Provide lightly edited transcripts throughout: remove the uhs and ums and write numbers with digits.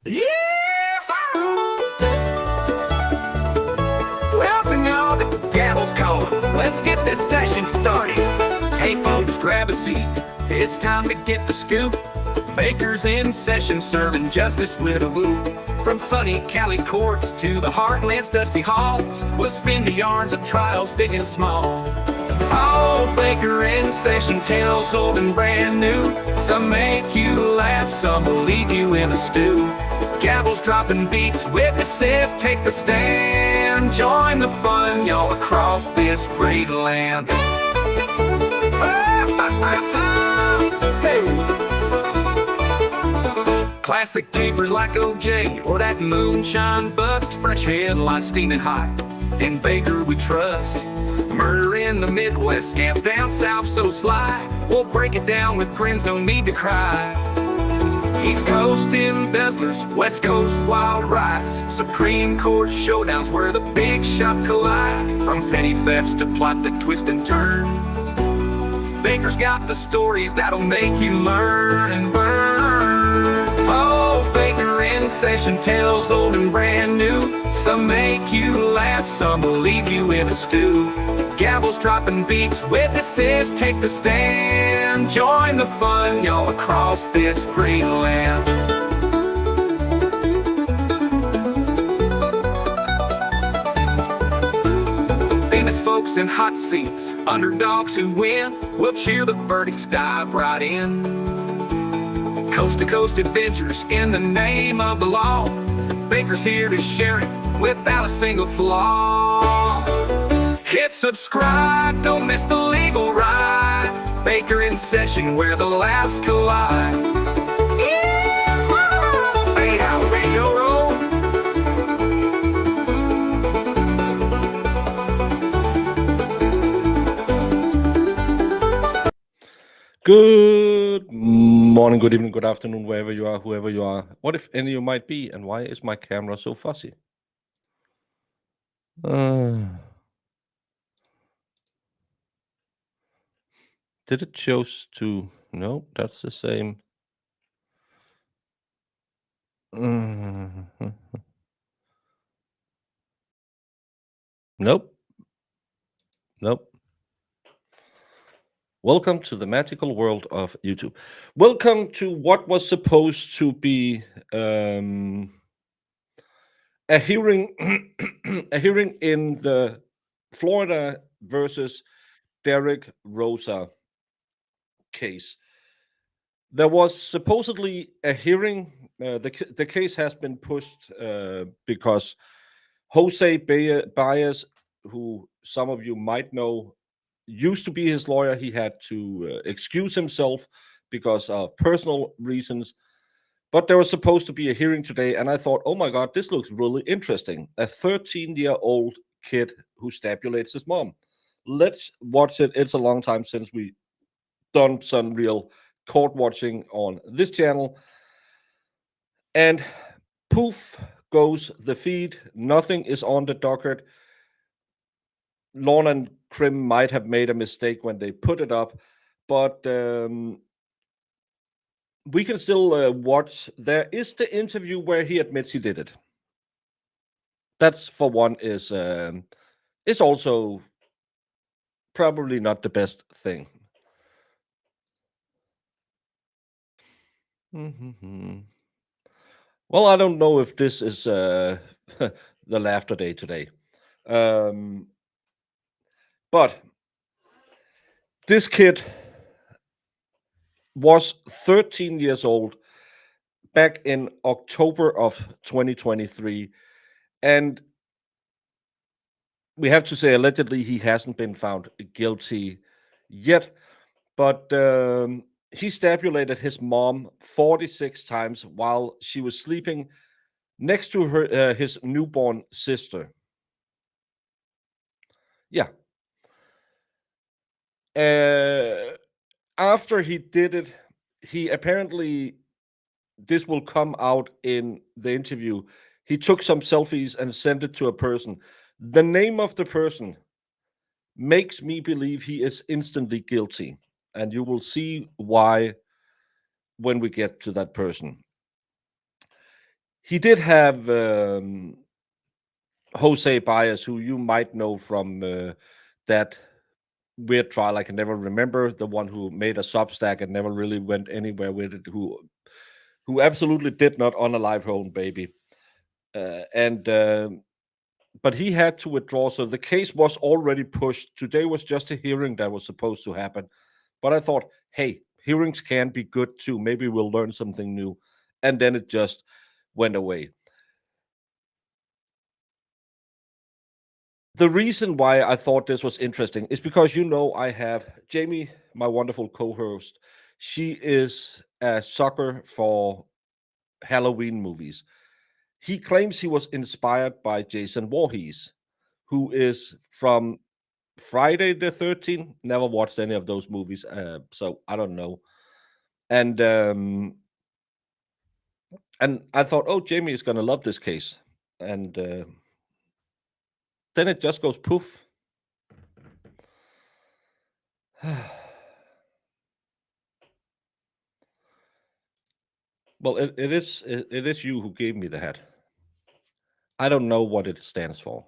Yeah! Well, to know the gavel's calling, let's get this session started. Hey folks, grab a seat. It's time to get the scoop. Bakers in session, serving justice with a whoop. From sunny Cali courts to the heartland's dusty halls, we'll spin the yarns of trials big and small. Oh, Baker in session, tales old and brand new. Some make you laugh, some will leave you in a stew. Gavels dropping beats, witnesses take the stand. Join the fun, y'all, across this great land. Hey. Classic papers like OJ or that moonshine bust. Fresh headlines steaming hot, in Baker we trust. Murder in the Midwest, scams down south so sly. We'll break it down with grins, no need to cry. East Coast embezzlers, West Coast wild rides. Supreme Court showdowns where the big shots collide. From petty thefts to plots that twist and turn, Baker's got the stories that'll make you learn and burn. Oh, Baker in session, tales old and brand new. Some make you laugh, some will leave you in a stew. Gavels dropping beats, witnesses take the stand. Join the fun, y'all, across this great land. Famous folks in hot seats, underdogs who win. We'll cheer the verdicts, dive right in. Coast to coast adventures in the name of the law. Baker's here to share it without a single flaw. Hit subscribe, don't miss the legal ride. Baker in session where the laughs collide. Hey, how we roll. Good morning, good evening, good afternoon, wherever you are, whoever you are. What if any you might be, and why is my camera so fuzzy? Did it choose to? No, that's the same. Nope. Nope. Welcome to the magical world of YouTube. Welcome to what was supposed to be a hearing, a hearing in the Florida versus Derek Rosa case. There was supposedly a hearing. The case has been pushed because José Báez, who some of you might know, used to be his lawyer. He had to excuse himself because of personal reasons. But there was supposed to be a hearing today, and I thought, oh my God, this looks really interesting. A 13-year-old kid who stabulates his mom. Let's watch it. It's a long time since we done some real court watching on this channel. And poof goes the feed. Nothing is on the docket. Lawn and Crim might have made a mistake when they put it up, but we can still watch. There is the interview where he admits he did it. That's, for one, is also probably not the best thing. Well, I don't know if this is the laughter day today. But this kid was 13 years old back in October of 2023. And we have to say, allegedly, he hasn't been found guilty yet. But he stabulated his mom 46 times while she was sleeping next to her his newborn sister. Yeah. After he did it, he apparently, this will come out in the interview, he took some selfies and sent it to a person. The name of the person makes me believe he is instantly guilty. And you will see why when we get to that person. He did have José Báez, who you might know from that weird trial I can never remember, the one who made a Substack and never really went anywhere with it, who absolutely did not unalive her own baby. And but he had to withdraw, so the case was already pushed. Today was just a hearing that was supposed to happen. But I thought, hey, hearings can be good too. Maybe we'll learn something new. And then it just went away. The reason why I thought this was interesting is because I have Jamie, my wonderful co-host. She is a sucker for Halloween movies. He claims he was inspired by Jason Voorhees, who is from Friday the 13th. Never watched any of those movies, so I don't know. And I thought, oh, Jamie is gonna love this case, and then it just goes poof. Well, it is you who gave me the hat. I don't know what it stands for,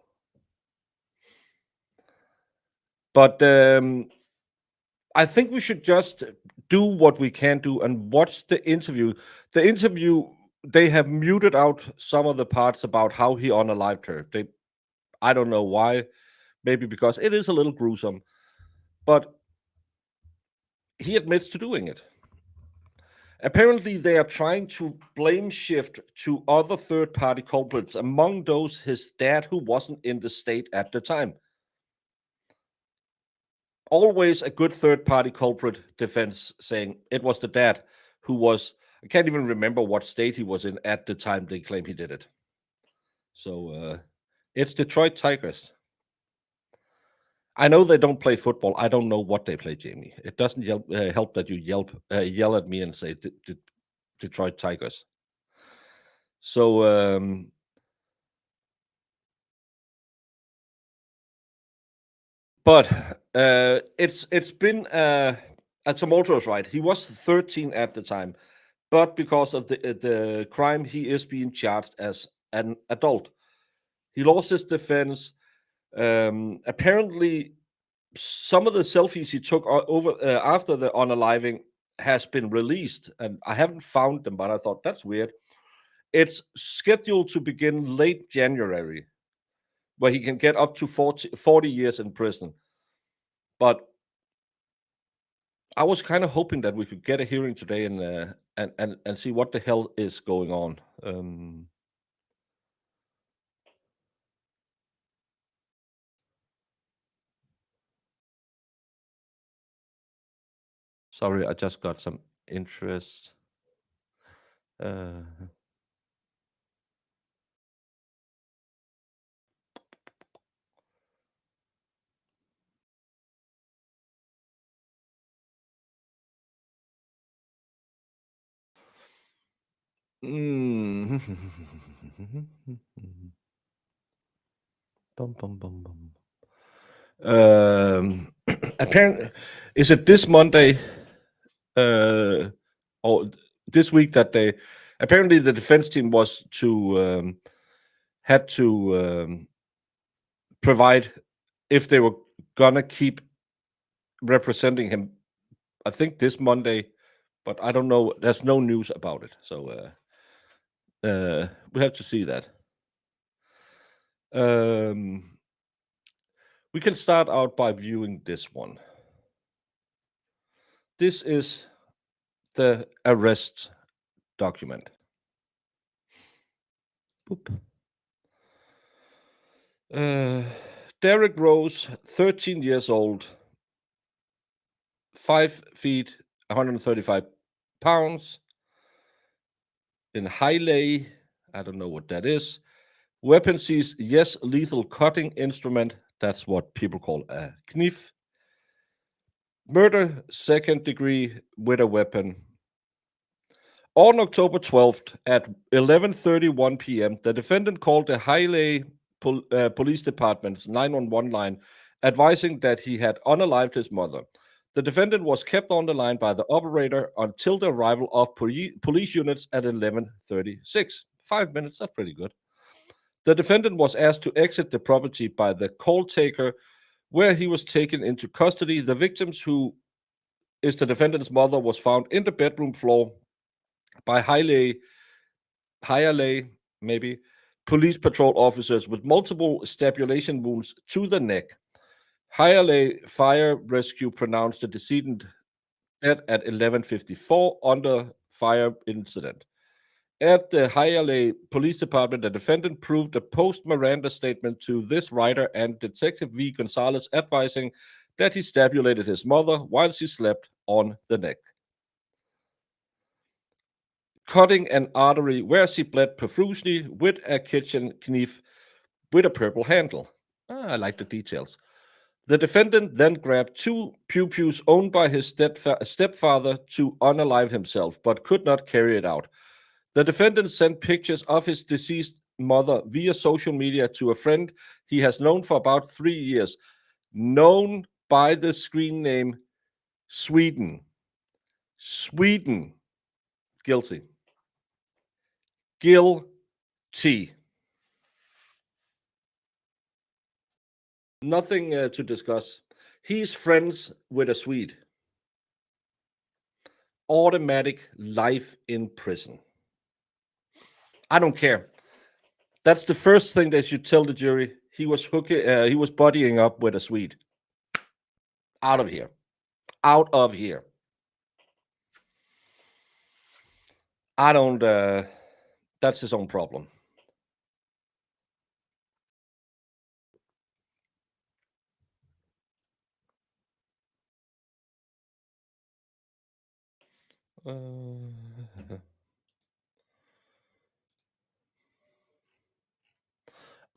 but I think we should just do what we can do and watch the interview. The interview, they have muted out some of the parts about how he unalived her. I don't know why. Maybe because it is a little gruesome, but he admits to doing it. Apparently, they are trying to blame shift to other third-party culprits, among those his dad, who wasn't in the state at the time. Always a good third-party culprit defense, saying it was the dad who was, I can't even remember what state he was in at the time they claim he did it. So it's Detroit Tigers. I know they don't play football. I don't know what they play, Jamie. It doesn't help that you yell at me and say Detroit Tigers. So but it's been a tumultuous ride. He was 13 at the time, but because of the crime, he is being charged as an adult. He lost his defense. Apparently, some of the selfies he took over after the unaliving has been released, and I haven't found them, but I thought that's weird. It's scheduled to begin late January, where he can get up to 40 years in prison. But I was kind of hoping that we could get a hearing today and see what the hell is going on. Sorry, I just got some interest. Uh, mm. Bum, bum, bum, bum. Apparently, is it this Monday or this week that they apparently the defense team was to had to provide if they were gonna keep representing him. I think this Monday, but I don't know. There's no news about it, so we have to see that. We can start out by viewing this one. This is the arrest document. Boop. Derek Rose, 13 years old, 5 feet, 135 pounds, in Hialeah. I don't know what that is. Weapon seized, yes, lethal cutting instrument. That's what people call a knife. Murder, second degree with a weapon. On October 12th at 11:31 p.m., the defendant called the Hialeah Police Department's 911 line, advising that he had unalived his mother. The defendant was kept on the line by the operator until the arrival of police units at 11:36. 5 minutes, that's pretty good. The defendant was asked to exit the property by the call taker, where he was taken into custody. The victims, who is the defendant's mother, was found in the bedroom floor by Hialeah, maybe, police patrol officers with multiple strangulation wounds to the neck. Hialeah Fire Rescue pronounced the decedent dead at 11:54 under fire incident. At the Hialeah Police Department, the defendant proved a post-Miranda statement to this writer and Detective V. Gonzalez, advising that he stabulated his mother while she slept on the neck, cutting an artery where she bled profusely with a kitchen knife with a purple handle. I like the details. The defendant then grabbed 2 pew-pews owned by his stepfather to unalive himself, but could not carry it out. The defendant sent pictures of his deceased mother via social media to a friend he has known for about 3 years, known by the screen name Sweden. Sweden. Guilty. Guilty. Nothing to discuss. He's friends with a Swede. Automatic life in prison. I don't care. That's the first thing they should tell the jury. He was buddying up with a Swede. Out of here. Out of here. I don't. That's his own problem.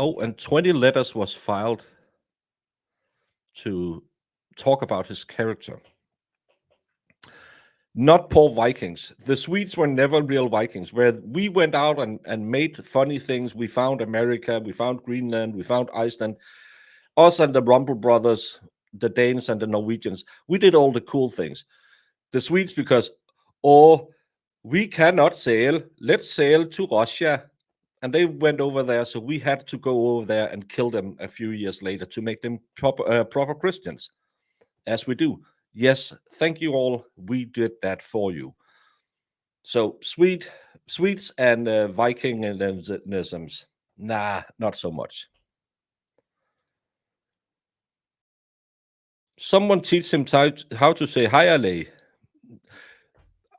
Oh, and 20 letters was filed to talk about his character. Not poor Vikings. The Swedes were never real Vikings, where we went out and made funny things. We found America, we found Greenland, we found Iceland. Us and the Rumble Brothers, the Danes and the Norwegians, we did all the cool things. The Swedes, because, we cannot sail, let's sail to Russia. And they went over there, so we had to go over there and kill them a few years later to make them proper Christians, as we do. Yes, thank you all. We did that for you. So Swedes and Vikingisms, nah, not so much. Someone teach him how to say Hialeah.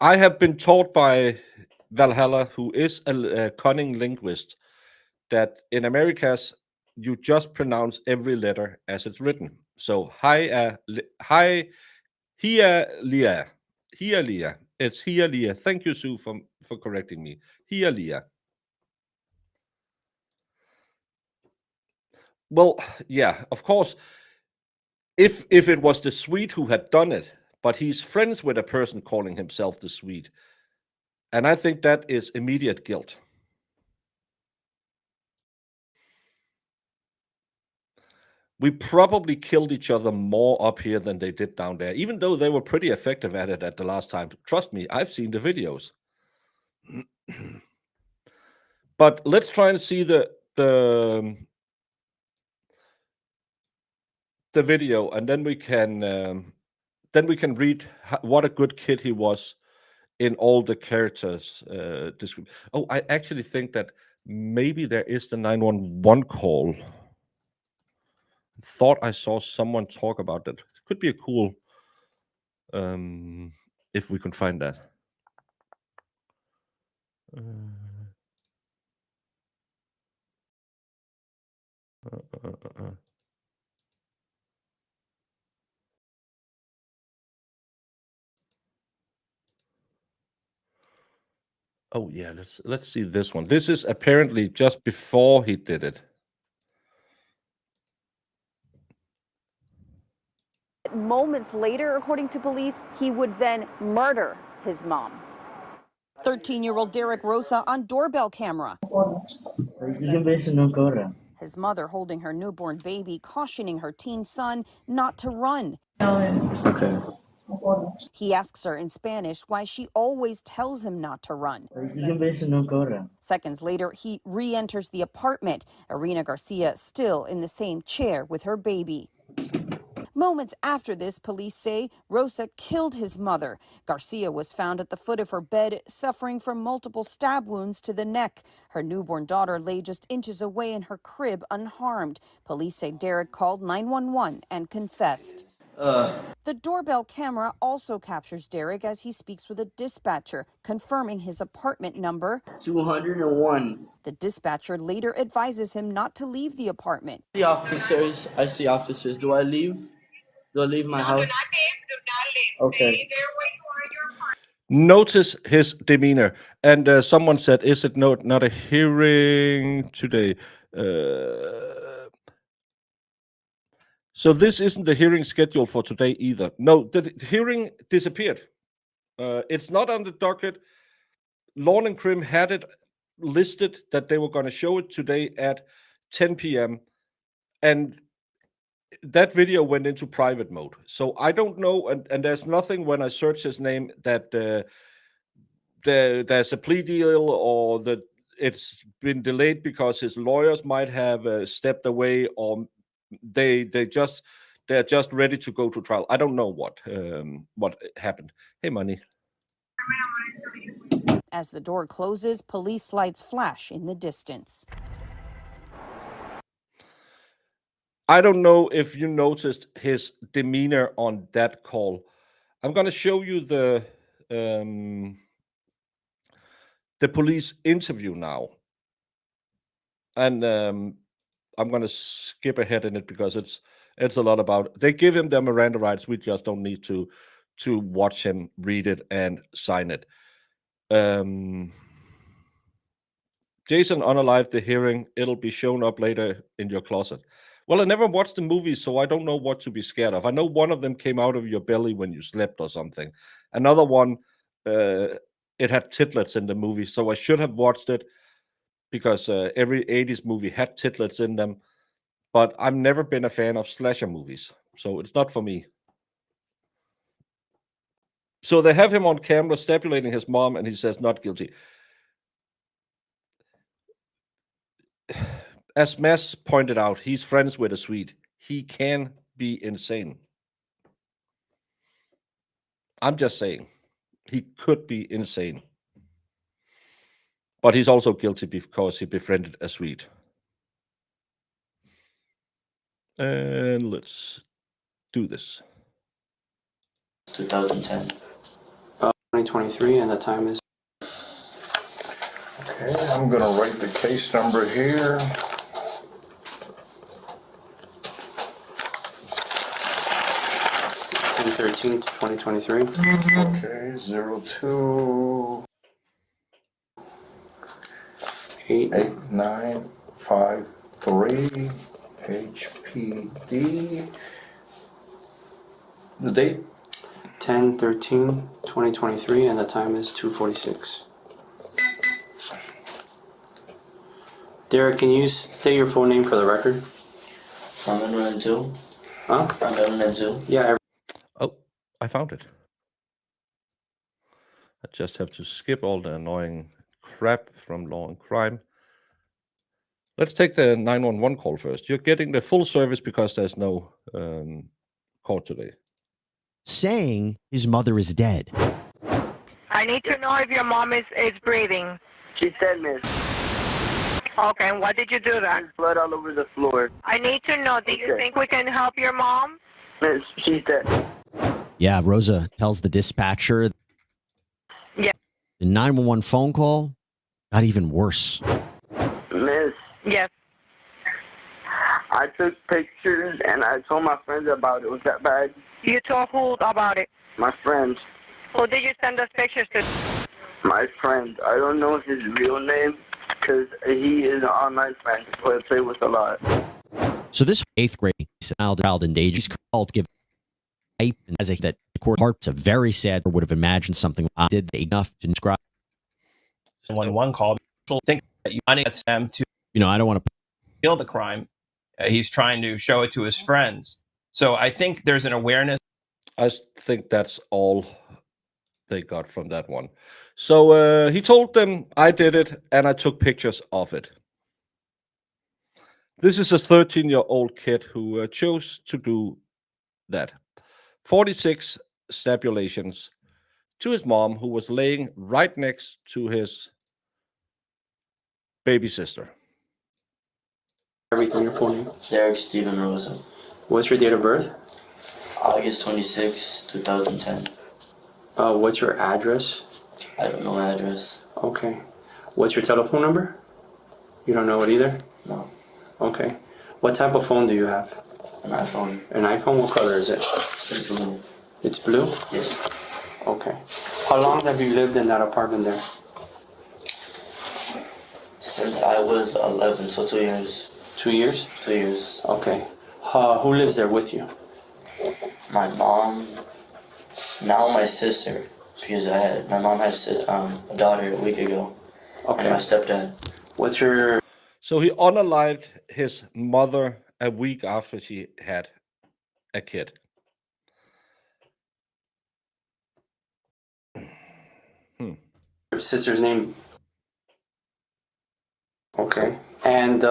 I have been taught by Valhalla, who is a cunning linguist, that in Americas you just pronounce every letter as it's written. So Hialeah. It's Hialeah. Thank you, Sue, for correcting me. Hialeah. Well, yeah, of course. If it was the Swede who had done it, but he's friends with a person calling himself the Swede, and I think that is immediate guilt. We probably killed each other more up here than they did down there, even though they were pretty effective at it at the last time. Trust me, I've seen the videos. But let's try and see the video, and then we can read what a good kid he was in all the characters. Oh, I actually think that maybe there is the 911 call. Thought I saw someone talk about that. It could be a cool if we can find that. Oh yeah, let's see this one. This is apparently just before he did it. Moments later, according to police, he would then murder his mom. 13-year-old Derek Rosa on doorbell camera. His mother holding her newborn baby, cautioning her teen son not to run. Okay. He asks her in Spanish why she always tells him not to run. Seconds later, he re-enters the apartment. Irina Garcia still in the same chair with her baby. Moments after this, police say Rosa killed his mother. Garcia was found at the foot of her bed, suffering from multiple stab wounds to the neck. Her newborn daughter lay just inches away in her crib unharmed. Police say Derek called 911 and confessed. The doorbell camera also captures Derek as he speaks with a dispatcher, confirming his apartment number. 201. The dispatcher later advises him not to leave the apartment. I see officers. Do I leave? Do I leave my house? Do not leave. Okay. Stay there where you are in your apartment. Notice his demeanor. And someone said, is it not a hearing today? So this isn't the hearing scheduled for today either. No, the hearing disappeared. It's not on the docket. Lawn and Crim had it listed that they were going to show it today at 10 p.m. And that video went into private mode. So I don't know. And there's nothing when I search his name that there's a plea deal or that it's been delayed because his lawyers might have stepped away, or they're just ready to go to trial. I don't know what happened. Hey, Money. As the door closes, police lights flash in the distance. I don't know if you noticed his demeanor on that call. I'm going to show you the police interview now. And I'm going to skip ahead in it because it's a lot about. They give him their Miranda rights. We just don't need to watch him read it and sign it. Jason, unalive the hearing. It'll be shown up later in your closet. Well, I never watched the movie, so I don't know what to be scared of. I know one of them came out of your belly when you slept or something. Another one, it had titlets in the movie, so I should have watched it because every 80s movie had titlets in them. But I've never been a fan of slasher movies, so it's not for me. So they have him on camera stabulating his mom, and he says not guilty. As Mass pointed out, he's friends with a Swede. He can be insane. I'm just saying, he could be insane. But he's also guilty because he befriended a Swede. And let's do this. 2010. 2023, and the time is. Okay, I'm going to write the case number here. Ten 13/2023. Okay, 02 8 8953 HPD. The date? 10/13/2023, and the time is 2:46. Derek, can you state your full name for the record? From 102. Huh? From 102. Yeah. Oh, I found it. I just have to skip all the annoying crap from Law and Crime. Let's take the 911 call first. You're getting the full service because there's no court today. Saying his mother is dead. I need to know if your mom is breathing. She's dead, miss. Okay, and what did you do then? There's blood all over the floor. I need to know, do you think we can help your mom? Miss, she's dead. Yeah, Rosa tells the dispatcher. Yeah. The 911 phone call got even worse. Miss, Yes. I took pictures and I told my friends about it. Was that bad? You told who about it? My friends. Who did you send those pictures to? My friend. I don't know his real name because he is an online friend who I play with a lot. So this 8th grade child in danger. He's called to give hype and as a that the court heart's a very sad or would have imagined something I did enough to describe. 911 call. People think that you want them to, I don't want to kill the crime. He's trying to show it to his friends. So I think there's an awareness. I think that's all they got from that one. So he told them I did it and I took pictures of it. This is a 13-year-old kid who chose to do that. 46 stabulations to his mom, who was laying right next to his baby sister. Everything, your full name. Derek Steven Rosa. What's your date of birth? August 26, 2010. What's your address? I don't know my address. Okay. What's your telephone number? You don't know it either? No. Okay. What type of phone do you have? An iPhone. An iPhone? What color is it? It's blue. It's blue? Yes. Okay. How long have you lived in that apartment there? Since I was 11, so 2 years. 2 years? 2 years. Okay. Who lives there with you? My mom, now my sister, because my mom had a daughter a week ago. Okay. And my stepdad. What's your... So he unalived his mother a week after she had a kid. sister's name? Okay. And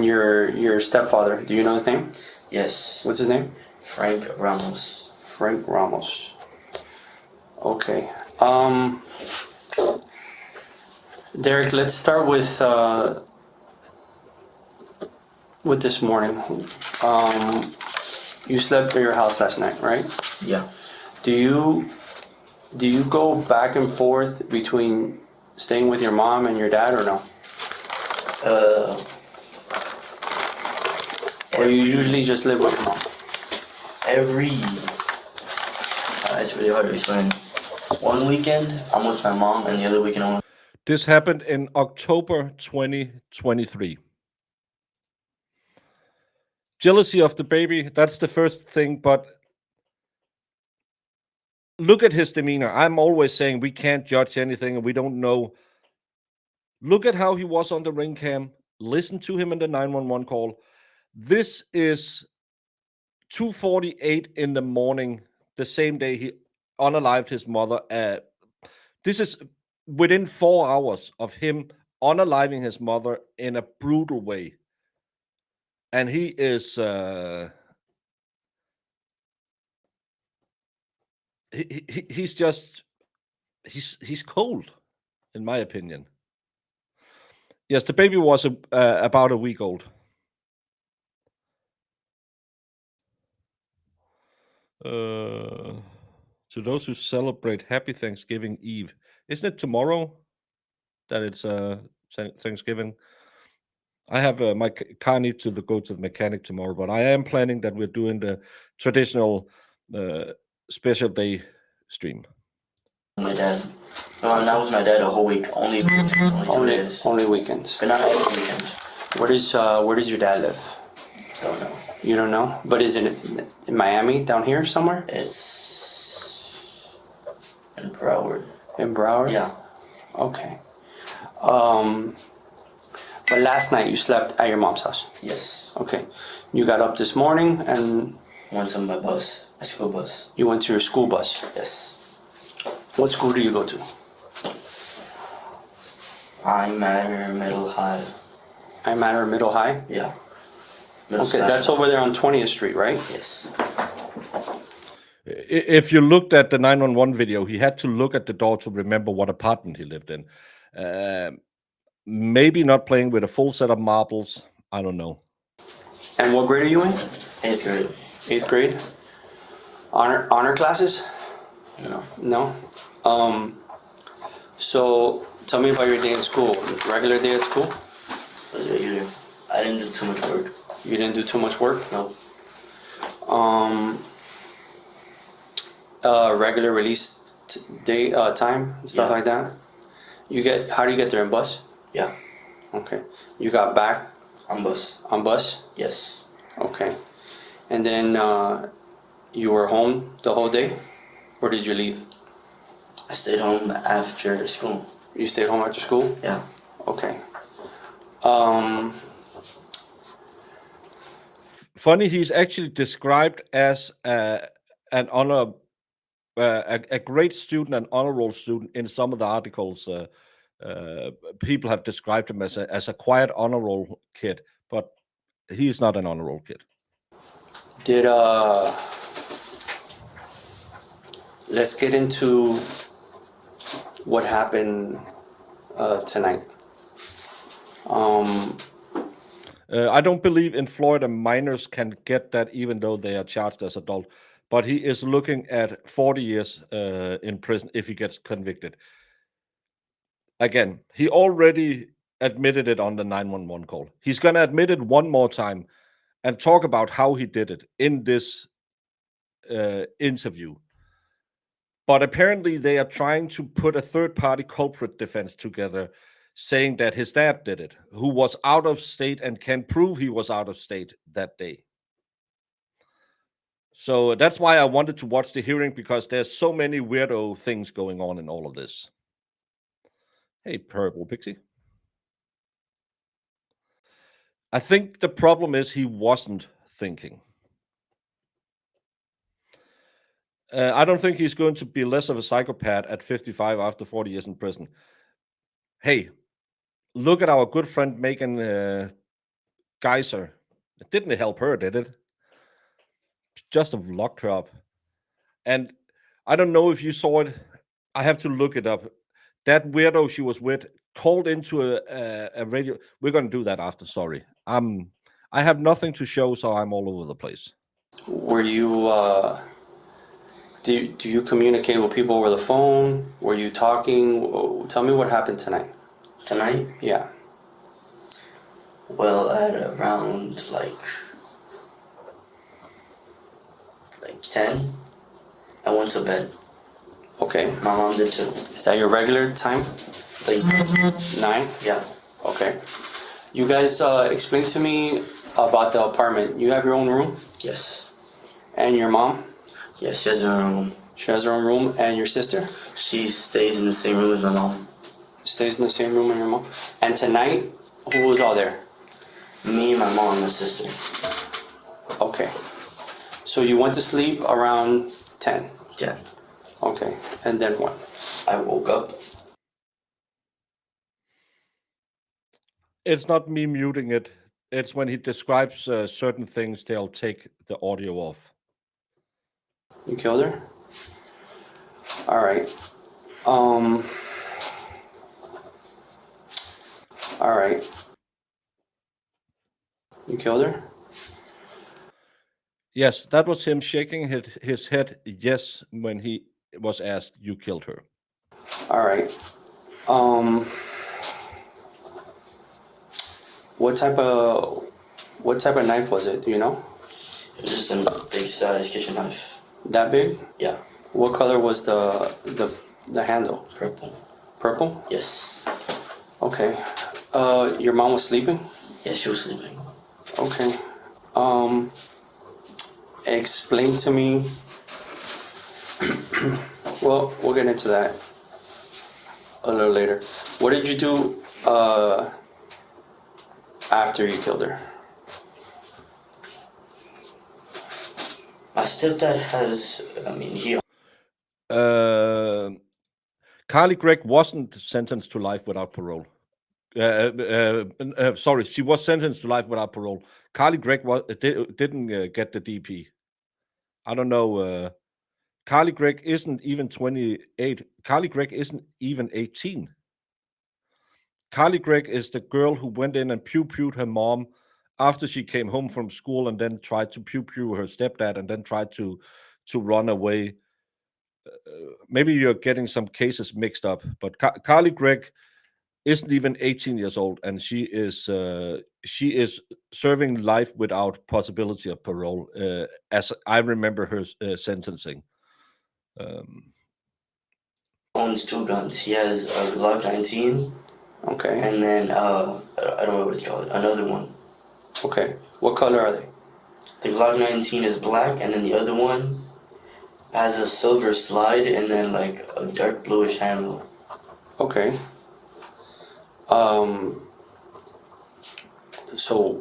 your stepfather, do you know his name? Yes. What's his name? Frank Ramos. Frank Ramos. Okay. Derek, let's start with this morning. You slept at your house last night, right? Yeah. Do you go back and forth between staying with your mom and your dad, or no? Or you usually just live with your mom? It's really hard to explain. One weekend, I'm with my mom, and the other weekend, I'm with... This happened in October 2023. Jealousy of the baby, that's the first thing, but look at his demeanor. I'm always saying we can't judge anything and we don't know. Look at how he was on the ring cam. Listen to him in the 911 call. This is 2:48 in the morning, the same day he unalived his mother. This is within 4 hours of him unaliving his mother in a brutal way. And he is he's cold, in my opinion. Yes, the baby was about a week old. To those who celebrate Happy Thanksgiving Eve, isn't it tomorrow that it's Thanksgiving? I have my car needs to go to the mechanic tomorrow, but I am planning that we're doing the traditional special day stream. My dad. No, I'm not with my dad a whole week. Only weekends. Only 2 days. Only weekends. But not every weekend. Where does your dad live? Don't know. You don't know? But is it in Miami, down here somewhere? It's in Broward. In Broward? Yeah. Okay. But last night you slept at your mom's house? Yes. Okay. You got up this morning and... Went to my bus, my school bus. You went to your school bus? Yes. What school do you go to? Hialeah Middle High. Hialeah Middle High? Yeah. Okay, that's over there on 20th Street, right? Yes. If you looked at the 911 video, he had to look at the door to remember what apartment he lived in. Maybe not playing with a full set of marbles. I don't know. And what grade are you in? 8th grade. 8th grade? Honor classes? No. No? So tell me about your day in school. Regular day at school? It was regular. I didn't do too much work. You didn't do too much work? No. Regular release day time and stuff like that. How do you get there, in bus? Yeah. Okay. You got back on bus. On bus? Yes. Okay. And then you were home the whole day, or did you leave? I stayed home after school. You stayed home after school? Yeah. Okay. Funny, he's actually described as an honor, a great student, an honor roll student in some of the articles. People have described him as a quiet honor roll kid, but he's not an honor roll kid. Did let's get into what happened tonight. I don't believe in Florida minors can get that, even though they are charged as adult. But he is looking at 40 years in prison if he gets convicted. Again, he already admitted it on the 911 call. He's going to admit it one more time and talk about how he did it in this interview. But apparently they are trying to put a third-party culprit defense together, saying that his dad did it, who was out of state and can prove he was out of state that day. So that's why I wanted to watch the hearing, because there's so many weirdo things going on in all of this. Hey, Purple Pixie. I think the problem is he wasn't thinking. I don't think he's going to be less of a psychopath at 55 after 40 years in prison. Hey, look at our good friend Megan Geyser. It didn't help her, did it? Just have locked her up. And I don't know if you saw it. I have to look it up. That weirdo she was with called into a radio. We're going to do that after. Sorry. I have nothing to show, so I'm all over the place. Were you do you communicate with people over the phone? Were you talking? Tell me what happened tonight. Tonight? Yeah. Well, at around like 10, I went to bed. Okay. My mom did too. Is that your regular time? Like 9? Yeah. Okay. You guys explain to me about the apartment. You have your own room? Yes. And your mom? Yes, she has her own room. She has her own room. And your sister? She stays in the same room as my mom. Stays in the same room with your mom? And tonight, who was all there? Me, my mom, and my sister. Okay. So you went to sleep around 10? Yeah. Okay. And then what? I woke up. It's not me muting it. It's when he describes certain things, they'll take the audio off. You killed her? All right. All right. You killed her? Yes, that was him shaking his head yes when he was asked, you killed her. All right. What type of knife was it? Do you know? It was just a big size kitchen knife. That big? Yeah. What color was the handle? Purple. Purple? Yes. Okay. Your mom was sleeping? Yeah, she was sleeping. Okay. Explain to me. Well, we'll get into that a little later. What did you do after you killed her? My stepdad has, he... Carly Gregg wasn't sentenced to life without parole. Sorry, she was sentenced to life without parole. Carly Gregg didn't get the DP. I don't know. Carly Gregg isn't even 28. Carly Gregg isn't even 18. Carly Gregg is the girl who went in and pew-pewed her mom after she came home from school, and then tried to pew-pew her stepdad, and then tried to run away. Maybe you're getting some cases mixed up, but Carly Gregg isn't even 18 years old, and she is serving life without possibility of parole, as I remember her sentencing. Owns 2 guns. He has a Glock 19. Okay. And then I don't know what it's called. Another one. Okay. What color are they? The Glock 19 is black, and then the other one has a silver slide and then like a dark bluish handle. Okay. So,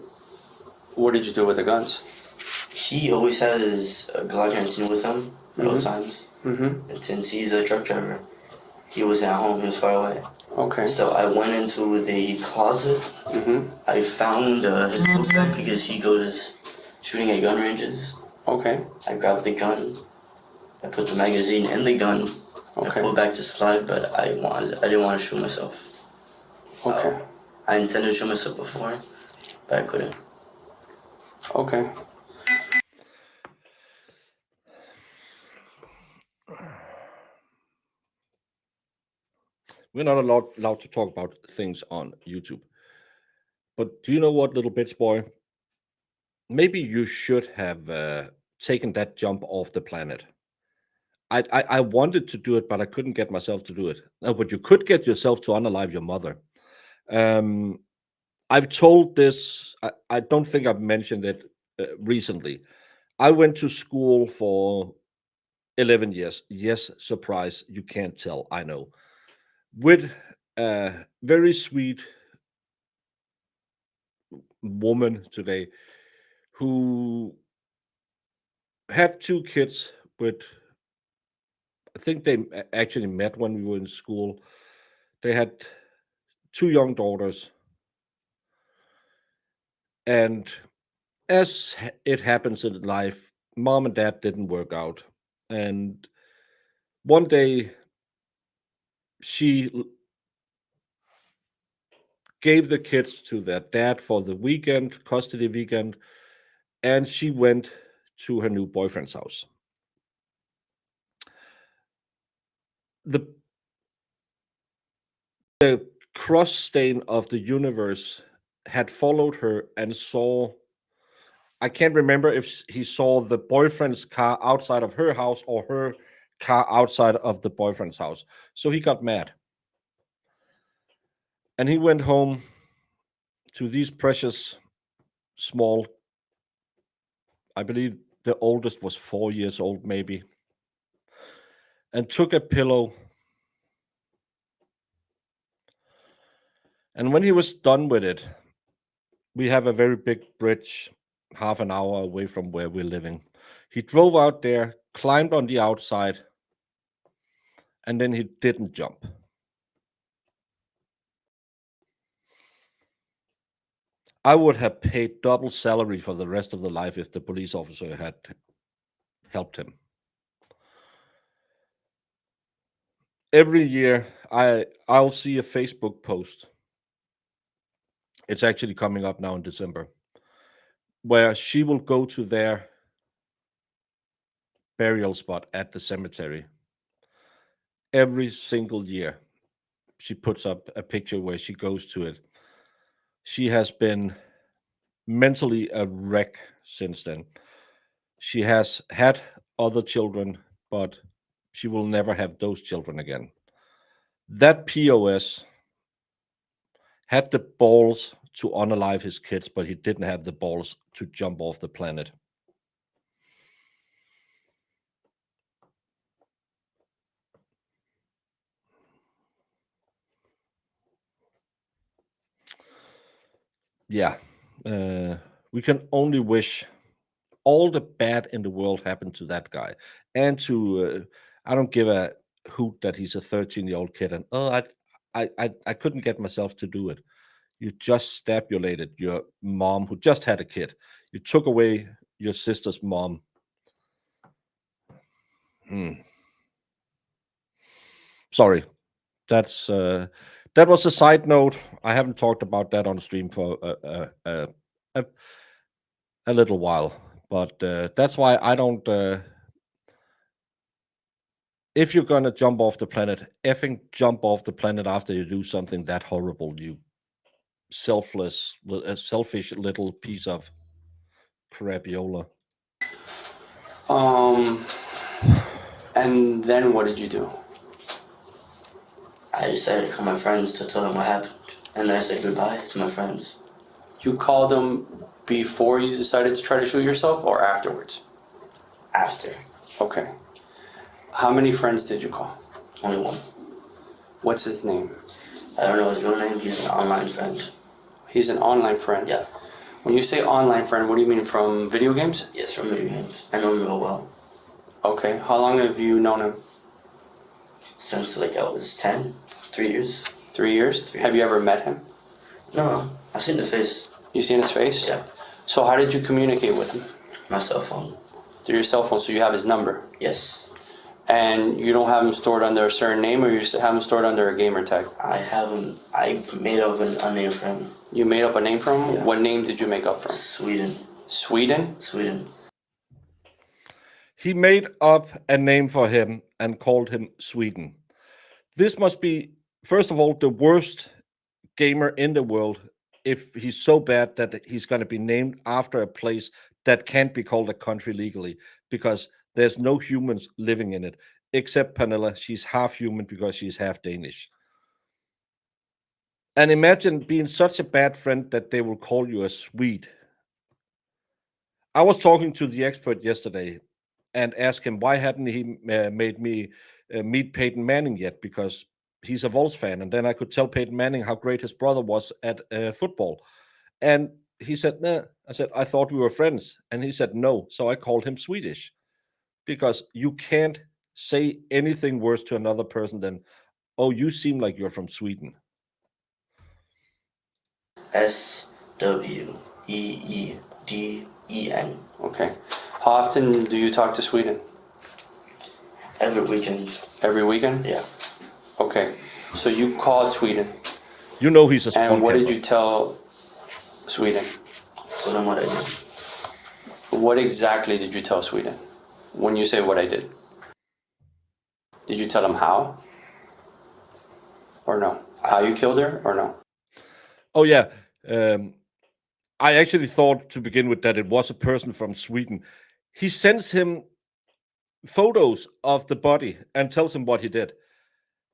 what did you do with the guns? He always has his Glock 19 with him at all times. Mm-hmm. And since he's a truck driver, he was at home. He was far away. Okay. So I went into the closet. Mm-hmm. I found his book bag because he goes shooting at gun ranges. Okay. I grabbed the gun. I put the magazine in the gun. I Okay. pulled back the slide, but I didn't want to shoot myself. Okay. I intended to shoot myself before, but I couldn't. Okay. We're not allowed to talk about things on YouTube. But do you know what, little bitch boy? Maybe you should have taken that jump off the planet. I wanted to do it, but I couldn't get myself to do it. No, but you could get yourself to unalive your mother. I've told this. I don't think I've mentioned it recently. I went to school for 11 years. Yes, surprise. You can't tell. I know. With a very sweet woman today who had 2 kids with, I think they actually met when we were in school. They had 2 young daughters. And as it happens in life, mom and dad didn't work out. And one day she gave the kids to their dad for the weekend, custody weekend, and she went to her new boyfriend's house. The cross stain of the universe had followed her and saw, I can't remember if he saw the boyfriend's car outside of her house or her car outside of the boyfriend's house. So he got mad. And he went home to these precious small, I believe the oldest was 4 years old, maybe, and took a pillow. And when he was done with it, we have a very big bridge half an hour away from where we're living. He drove out there, climbed on the outside, and then he didn't jump. I would have paid double salary for the rest of the life if the police officer had helped him. Every year, I'll see a Facebook post. It's actually coming up now in December, where she will go to their burial spot at the cemetery. Every single year, she puts up a picture where she goes to it. She has been mentally a wreck since then. She has had other children, but she will never have those children again. That POS had the balls to unalive his kids, but he didn't have the balls to jump off the planet. Yeah, we can only wish all the bad in the world happened to that guy. And to, I don't give a hoot that he's a 13-year-old kid. And I couldn't get myself to do it. You just stabulated your mom who just had a kid. You took away your sister's mom. Sorry. That was a side note. I haven't talked about that on stream for a little while, but that's why I don't. If you're gonna jump off the planet, effing jump off the planet after you do something that horrible. You selfish little piece of crapiola. And then what did you do? I decided to call my friends to tell them what happened, and then I said goodbye to my friends. You called them before you decided to try to shoot yourself, or afterwards? After. Okay. How many friends did you call? Only one. What's his name? I don't know his real name. He's an online friend. He's an online friend? Yeah. When you say online friend, what do you mean, from video games? Yes, from video games. I know him real well. Okay. How long have you known him? Since like I was 10, 3 years. 3 years? Have you ever met him? No, I've seen the face. You seen his face? Yeah. So how did you communicate with him? My cell phone. Through your cell phone, so you have his number? Yes. And you don't have him stored under a certain name, or you have him stored under a gamer tag? I have him. I made up a name for him. You made up a name for him? Yeah. What name did you make up for him? Sweden. Sweden? Sweden. He made up a name for him and called him Sweden. This must be, first of all, the worst gamer in the world if he's so bad that he's going to be named after a place that can't be called a country legally, because there's no humans living in it, except Pernilla. She's half human because she's half Danish. And imagine being such a bad friend that they will call you a Swede. I was talking to the expert yesterday and asked him why hadn't he made me meet Peyton Manning yet, because he's a Wolves fan. And then I could tell Peyton Manning how great his brother was at football. And he said, nah. I said, I thought we were friends. And he said, no. So I called him Swedish, because you can't say anything worse to another person than, oh, you seem like you're from Sweden. SWEEDEN. Okay. How often do you talk to Sweden? Every weekend. Every weekend? Yeah. Okay. So you called Sweden. You know he's a And what did you tell Sweden? Told him what I did. What exactly did you tell Sweden when you say what I did? Did you tell him how? Or no? How you killed her or no? Oh, yeah. I actually thought to begin with that it was a person from Sweden. He sends him photos of the body and tells him what he did.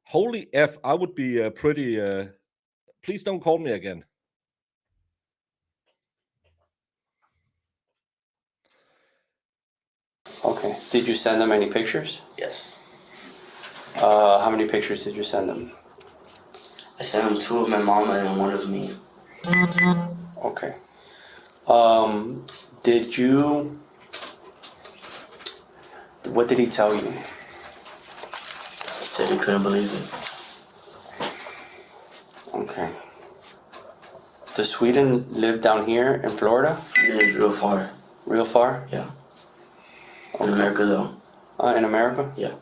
Holy F, I would be pretty... please don't call me again. Okay. Did you send them any pictures? Yes. How many pictures did you send them? I sent him 2 of my mom and then 1 of me. Okay. Did you... What did he tell you? He said he couldn't believe it. Okay. Does Sweden live down here in Florida? He lived real far. Real far? Yeah. In America, though. In America? Yeah.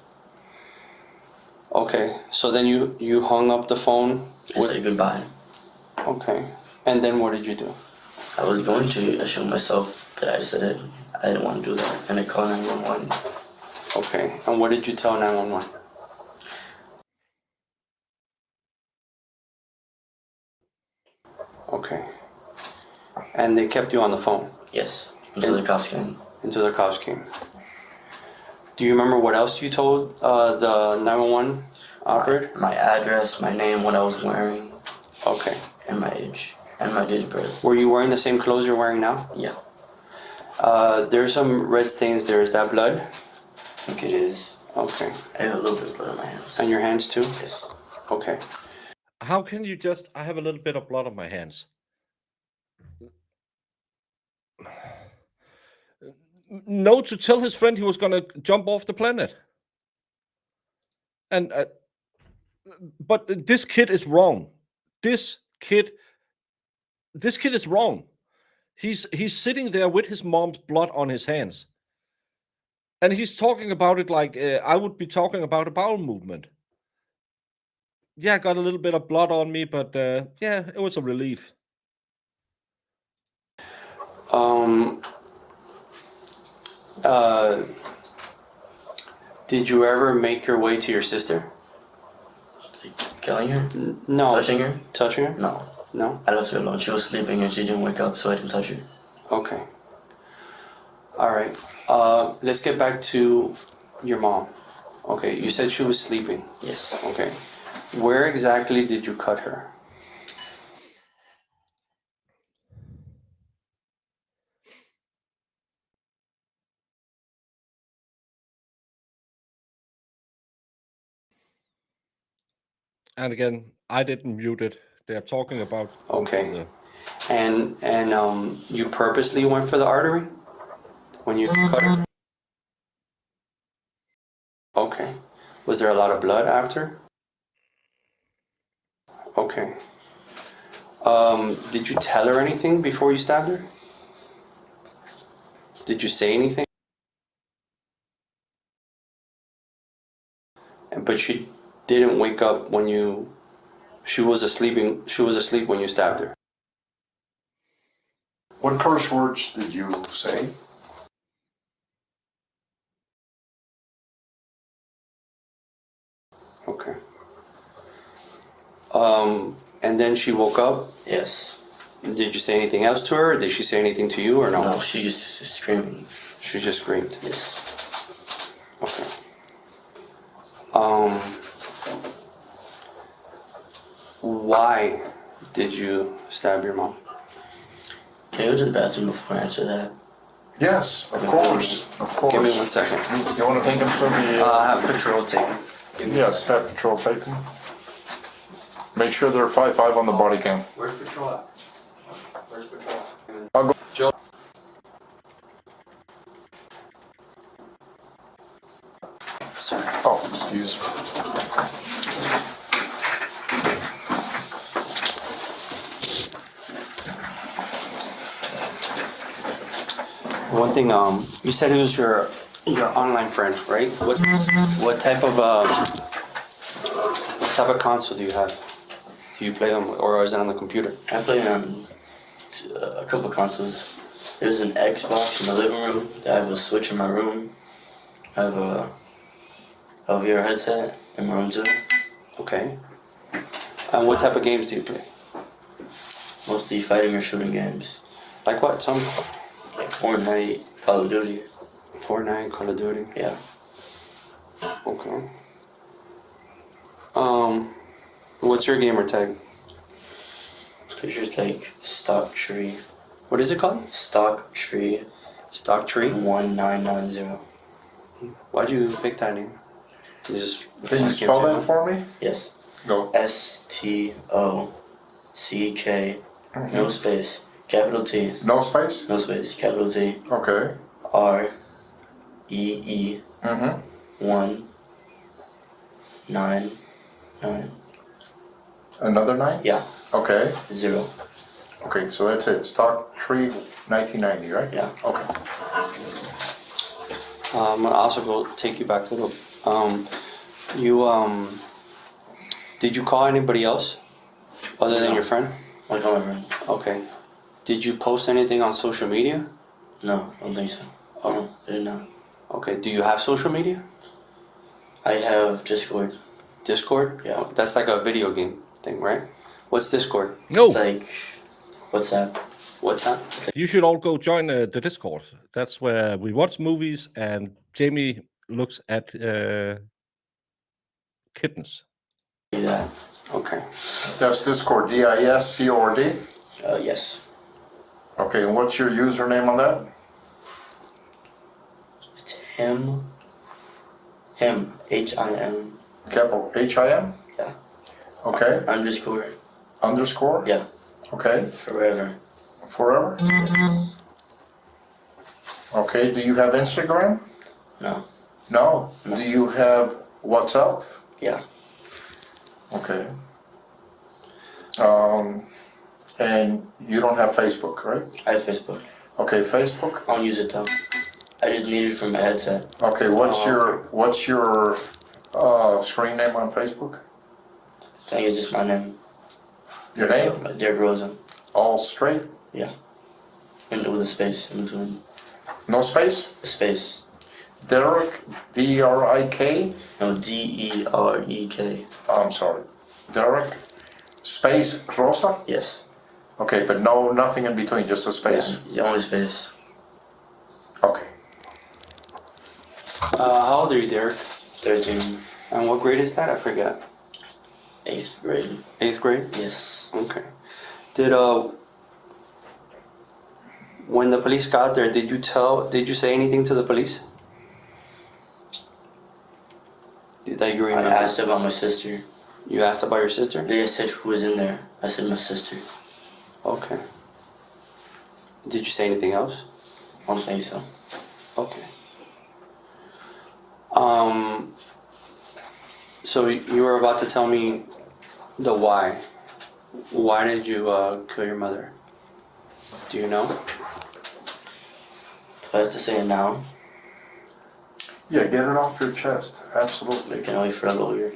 Okay. So then you hung up the phone? I said goodbye. Okay. And then what did you do? I was going to assure myself that I decided I didn't want to do that, and I called 911. Okay. And what did you tell 911? Okay. And they kept you on the phone? Yes. Until the cops came. Until the cops came. Do you remember what else you told the 911 operator? My address, my name, what I was wearing. Okay. And my age. And my date of birth. Were you wearing the same clothes you're wearing now? Yeah. There's some red stains there. Is that blood? I think it is. Okay. I have a little bit of blood on my hands. And your hands too? Yes. Okay. How can you just... I have a little bit of blood on my hands. No, to tell his friend he was going to jump off the planet. And but this kid is wrong. This kid is wrong. He's sitting there with his mom's blood on his hands, and he's talking about it like I would be talking about a bowel movement. Yeah, I got a little bit of blood on me, but yeah, it was a relief. Did you ever make your way to your sister? Killing her? No. Touching her? Touching her? No. No? I left her alone. She was sleeping and she didn't wake up, so I didn't touch her. Okay. All right. Let's get back to your mom. Okay, you said she was sleeping. Yes. Okay. Where exactly did you cut her? And again, I didn't mute it. They're talking about... Okay. And you purposely went for the artery when you cut her? Okay. Was there a lot of blood after? Okay. Did you tell her anything before you stabbed her? Did you say anything? But she didn't wake up when you. She was asleep when you stabbed her. What curse words did you say? Okay. And then she woke up? Yes. Did you say anything else to her? Or did she say anything to you or no? No, she just screaming. She just screamed? Yes. Okay. Why did you stab your mom? Can you go to the bathroom before I answer that? Yes, of course. Of course. Give me 1 second. You want to take him to the... Have patrol take him. Yes, have patrol take him. Make sure they're 5'5" on the body cam. Where's patrol at? Where's patrol? I'll go. Joe. Sorry. Oh, excuse me. One thing, you said it was your online friend, right? What type of console do you have? Do you play them, or is it on the computer? I play on a couple consoles. There's an Xbox in my living room. I have a Switch in my room. I have a VR headset in my room too. Okay. And what type of games do you play? Mostly fighting or shooting games. Like what? Some Like Fortnite, Call of Duty. Fortnite, Call of Duty. Yeah. Okay. What's your gamer tag? Pictures like Stock Tree. What is it called? Stock Tree. Stock Tree? 1990. Why'd you pick that name? You just Can you spell that for me? Yes. Go. STOCK. No space. Capital T. No space? No space. Capital T. Okay. REE. 199. Another 9? Yeah. Okay. 0. Okay, so that's it. Stock Tree 1990, right? Yeah. Okay. I'm gonna also go take you back to the. Did you call anybody else other than your friend? I call my friend. Okay. Did you post anything on social media? No, I don't think so. No, I did not. Okay. Do you have social media? I have Discord. Discord? Yeah. That's like a video game thing, right? What's Discord? No, It's like WhatsApp. What's that? you should all go join the Discord. That's where we watch movies and Jamie looks at kittens. Yeah. Okay. That's Discord, DISCORD. Yes. Okay, and what's your username on that? It's him. Him. HIM. Capital HIM? Yeah. Okay. Underscore. Underscore? Yeah. Okay. Forever. Forever? Okay, do you have Instagram? No. No. Do you have WhatsApp? Yeah. Okay. And you don't have Facebook, right? I have Facebook. Okay, Facebook. I don't use it though. I just need it for my headset. Okay, what's your screen name on Facebook? I think it's just my name. Your name? Derek Rosa. All straight? Yeah. And with a space in between. No space? A space. Derek, D-R-I-K? No, DEREK. I'm sorry. Derek, space Rosa? Yes. Okay, but no, nothing in between, just a space. Yeah, the only space. Okay. How old are you, Derek? 13. And what grade is that? I forget. 8th grade. 8th grade? Yes. Okay. When the police got there, did you say anything to the police? That you I remember? asked about my sister. You asked about your sister? They said who was in there. I said my sister. Okay. Did you say anything else? I don't think so. Okay. So you were about to tell me the why. Why did you kill your mother? Do you know? Do I have to say it now? Yeah, get it off your chest. Absolutely. I can wait for a lawyer.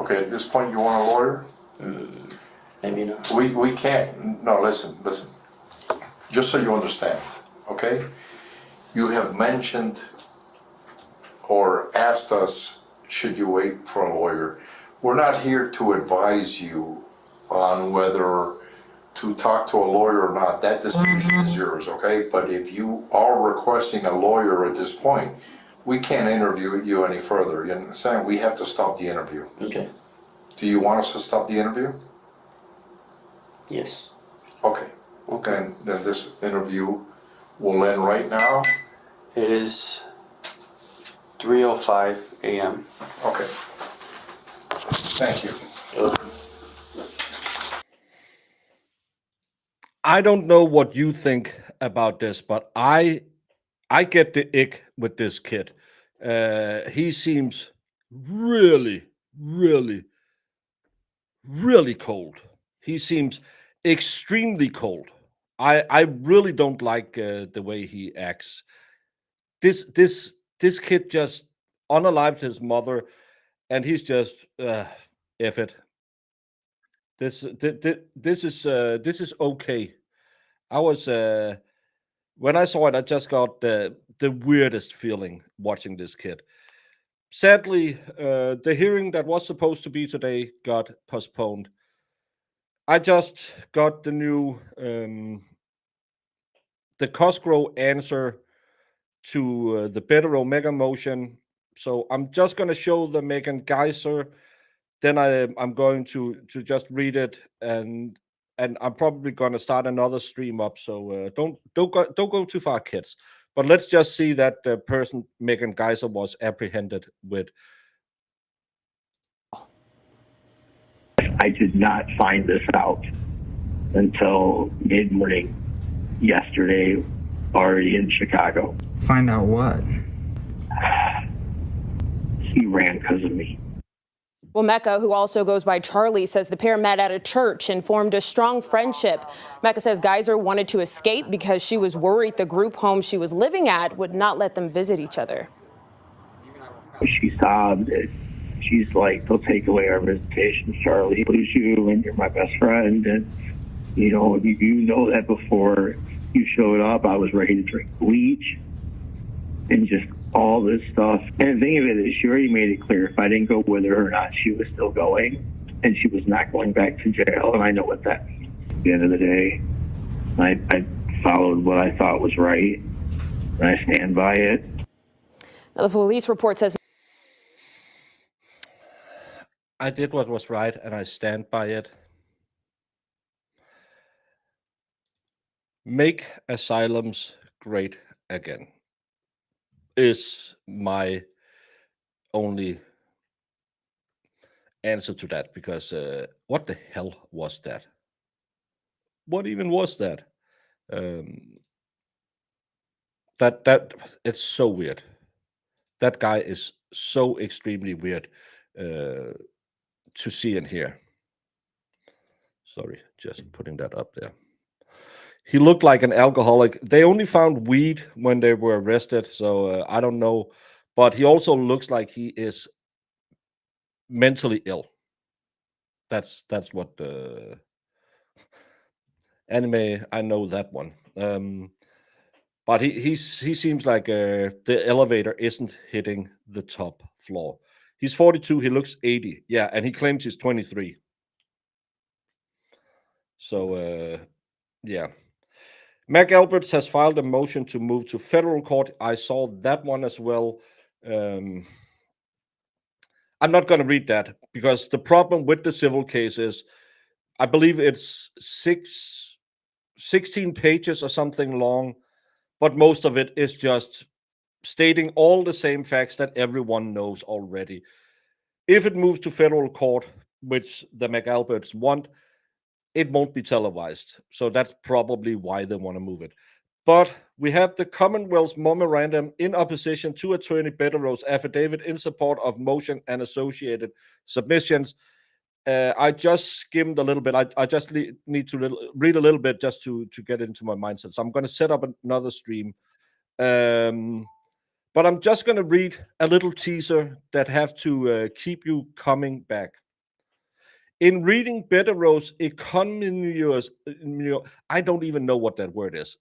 Okay, at this point, you want a lawyer? Maybe not. We can't. No, listen. Just so you understand, okay? You have mentioned or asked us, should you wait for a lawyer? We're not here to advise you on whether to talk to a lawyer or not. That decision is yours, okay? But if you are requesting a lawyer at this point, we can't interview you any further. You understand? We have to stop the interview. Okay. Do you want us to stop the interview? Yes. Okay. Okay. Then this interview will end right now. It is 3:05 a.m. Okay. Thank you. I don't know what you think about this, but I get the ick with this kid. He seems really, really, really cold. He seems extremely cold. I really don't like the way he acts. This kid just unalived his mother, and he's just F it. This is okay. I was when I saw it, I just got the weirdest feeling watching this kid. Sadly, the hearing that was supposed to be today got postponed. I just got the new the Cosgrove answer to the better Omega motion. So I'm just going to show the Megan Geyser. Then I'm going to just read it, and I'm probably going to start another stream up. So don't go too far, kids. But let's just see that the person Megan Geyser was apprehended with. I did not find this out until mid-morning yesterday, already in Chicago. Find out what? He ran because of me. Well, Mecca, who also goes by Charlie, says the pair met at a church and formed a strong friendship. Mecca says Geyser wanted to escape because she was worried the group home she was living at would not let them visit each other. She sobbed. She's like, they'll take away our visitations, Charlie. Lose you, and you're my best friend. And, you know that before you showed up, I was ready to drink bleach and just all this stuff. And the thing of it is, she already made it clear if I didn't go with her or not, she was still going, and she was not going back to jail. And I know what that means. At the end of the day, I followed what I thought was right, and I stand by it. Now, the police report says I did what was right, and I stand by it. Make asylums great again is my only answer to that, because what the hell was that? What even was that? That it's so weird. That guy is so extremely weird to see and hear. Sorry, just putting that up there. He looked like an alcoholic. They only found weed when they were arrested, so I don't know. But he also looks like he is mentally ill. That's what anime. I know that one. But he seems like the elevator isn't hitting the top floor. He's 42. He looks 80. Yeah, and he claims he's 23. So yeah. Mac Alberts has filed a motion to move to federal court. I saw that one as well. I'm not going to read that, because the problem with the civil case is, I believe it's 16 pages or something long, but most of it is just stating all the same facts that everyone knows already. If it moves to federal court, which the McAlberts want, it won't be televised. So that's probably why they want to move it. But we have the Commonwealth's memorandum in opposition to Attorney Bettero's affidavit in support of motion and associated submissions. I just skimmed a little bit. I just need to read a little bit just to get into my mindset. So I'm going to set up another stream. But I'm just going to read a little teaser that have to keep you coming back. In reading Bettero's economist, I don't even know what that word is,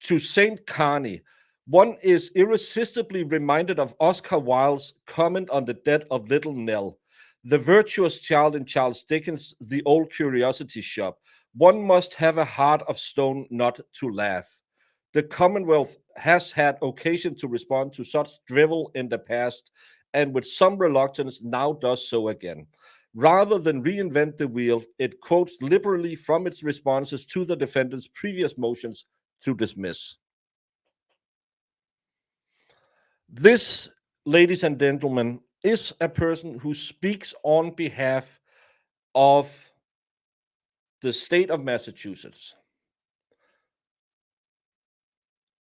to St. Carney, one is irresistibly reminded of Oscar Wilde's comment on the death of Little Nell, the virtuous child in Charles Dickens' The Old Curiosity Shop. One must have a heart of stone not to laugh. The Commonwealth has had occasion to respond to such drivel in the past, and with some reluctance now does so again. Rather than reinvent the wheel, it quotes liberally from its responses to the defendant's previous motions to dismiss. This, ladies and gentlemen, is a person who speaks on behalf of the state of Massachusetts.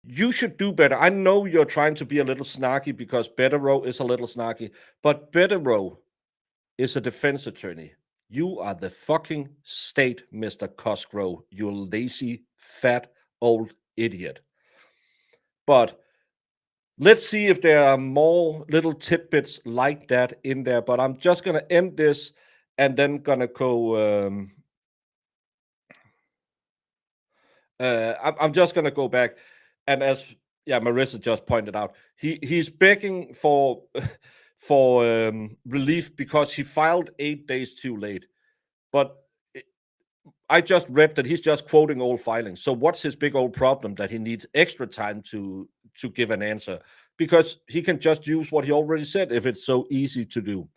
You should do better. I know you're trying to be a little snarky because Betterow is a little snarky, but Betterow is a defense attorney. You are the fucking state, Mr. Cosgrove, you lazy, fat, old idiot. But let's see if there are more little tidbits like that in there. But I'm just going to end this and then going to go... I'm just going to go back. And as Marissa just pointed out, he's begging for relief because he filed 8 days too late. But I just read that he's just quoting old filings. So what's his big old problem that he needs extra time to give an answer? Because he can just use what he already said if it's so easy to do.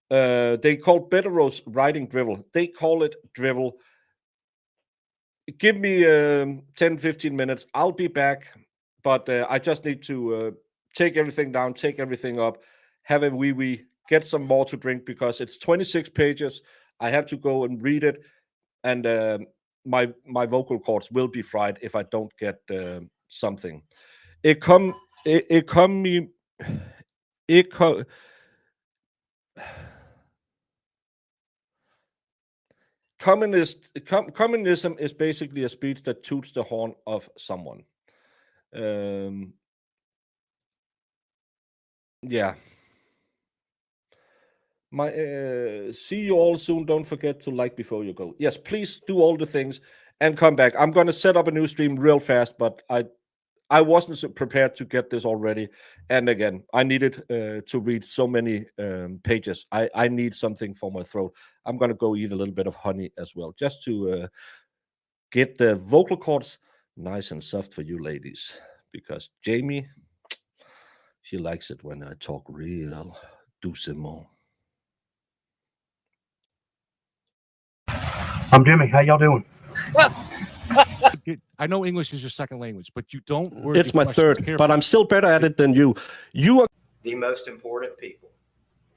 They call Bettero's writing drivel. They call it drivel. Give me 10-15 minutes. I'll be back. But I just need to take everything down, take everything up, have a wee, get some more to drink because it's 26 pages. I have to go and read it. And my vocal cords will be fried if I don't get something. Communism is basically a speech that toots the horn of someone. Yeah. See you all soon. Don't forget to like before you go. Yes, please do all the things and come back. I'm going to set up a new stream real fast, but I wasn't so prepared to get this already. And again, I needed to read so many pages. I need something for my throat. I'm going to go eat a little bit of honey as well, just to get the vocal cords nice and soft for you ladies. Because Jamie, she likes it when I talk real doucement. I'm Jimmy. How y'all doing? I know English is your second language, but you don't. It's my third, but I'm still better at it than you. You are the most important people.